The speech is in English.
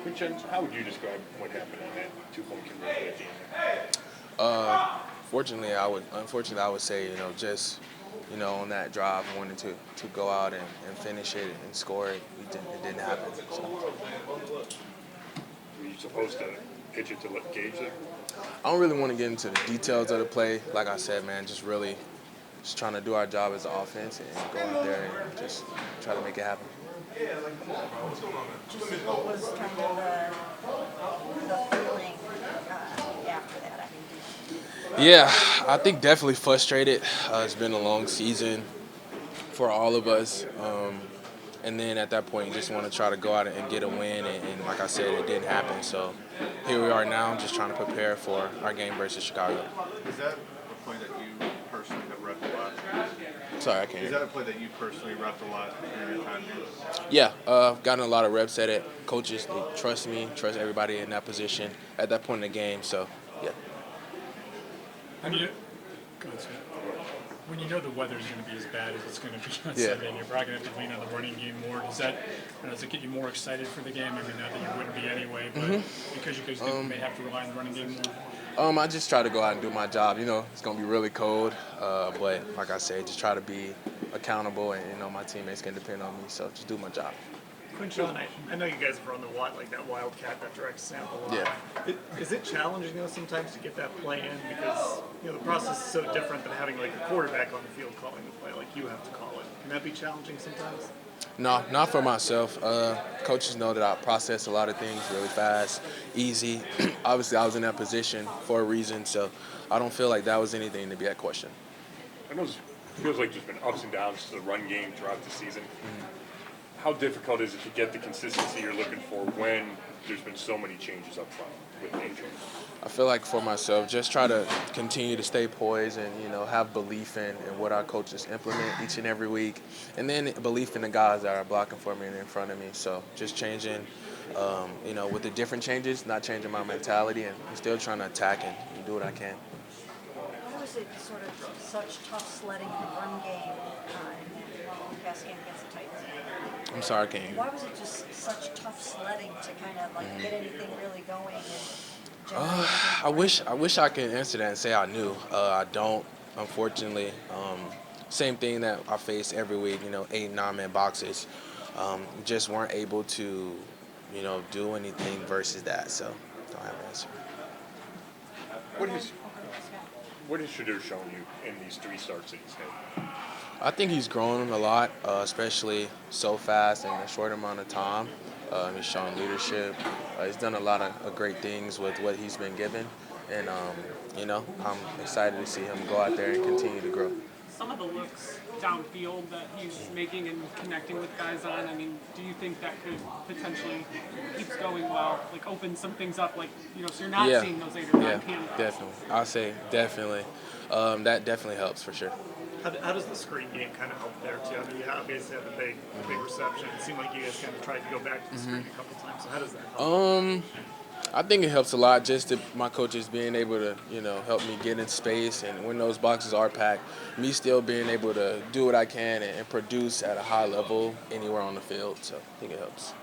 Quinshon, how would you describe what happened on that two-point conversion at the end? Unfortunately, I would say, just, on that drive, wanting to go out and finish it and score it, it didn't happen. So Were you supposed to pitch it to Gage there? I don't really want to get into the details of the play. Like I said, man, just trying to do our job as an offense and go out there and just try to make it happen. Just what was kind of the feeling after that? I mean, Yeah, I think definitely frustrated. It's been a long season for all of us. And then at that point, you just want to try to go out and get a win. And like I said, it didn't happen. So here we are now, just trying to prepare for our game versus Chicago. Is that a play that you personally have repped a lot? Sorry, I can't Is hear that you. a play that you personally repped a lot during your time here? Yeah, I've gotten a lot of reps at it. Coaches, they trust me, trust everybody in that position at that point in the game. So, yeah. When you, go ahead, Scott. When you know the weather's going to be as bad as it's going to be on Yeah. Sunday, and you're probably going to have to lean on the running game more. Does it get you more excited for the game? I mean, not that you wouldn't be anyway, but because you guys may have to rely on the running game more. I just try to go out and do my job. It's going to be really cold, but like I said, just try to be accountable, and my teammates can depend on me. So just do my job. Quinshon, I know you guys have run the that wildcat, that direct sample. Yeah. Is it challenging though sometimes to get that play in because the process is so different than having like a quarterback on the field calling the play, like you have to call it. Can that be challenging sometimes? No, not for myself. Coaches know that I process a lot of things really fast, easy. Obviously, I was in that position for a reason, so I don't feel like that was anything to be at question. I know it feels like there's been ups and downs to the run game throughout the season. How difficult is it to get the consistency you're looking for when there's been so many changes up front with injuries? I feel like for myself, just try to continue to stay poised and, have belief in what our coaches implement each and every week. And then belief in the guys that are blocking for me and in front of me. So just changing, with the different changes, not changing my mentality and still trying to attack and do what I can. why was it sort of such tough sledding in the run game in the pass game against the Titans? I'm sorry, I can't hear you. Why was it just such tough sledding to kind of like get anything really going and generate I wish I could answer that and say I knew. I don't, unfortunately. Same thing that I face every week, 8, 9-man boxes. Just weren't able to, do anything versus that. So don't have an answer. What has Shedeur shown you in these 3 starts that he's had? I think he's grown a lot, especially so fast in a short amount of time. He's shown leadership. He's done a lot of great things with what he's been given. And, I'm excited to see him go out there and continue to grow. Some of the looks downfield that he's making and connecting with guys on, I mean, do you think that could potentially, keeps going well, like open some things up, like, so you're not seeing those 8 or 9 handoffs? Definitely. I'll say definitely. That definitely helps for sure. How does the screen game kind of help there too? I mean, you obviously had the big reception. It seemed like you guys kind of tried to go back to the screen a couple times. So how does that help? I think it helps a lot just my coaches being able to, help me get in space and when those boxes are packed, me still being able to do what I can and produce at a high level anywhere on the field. So I think it helps.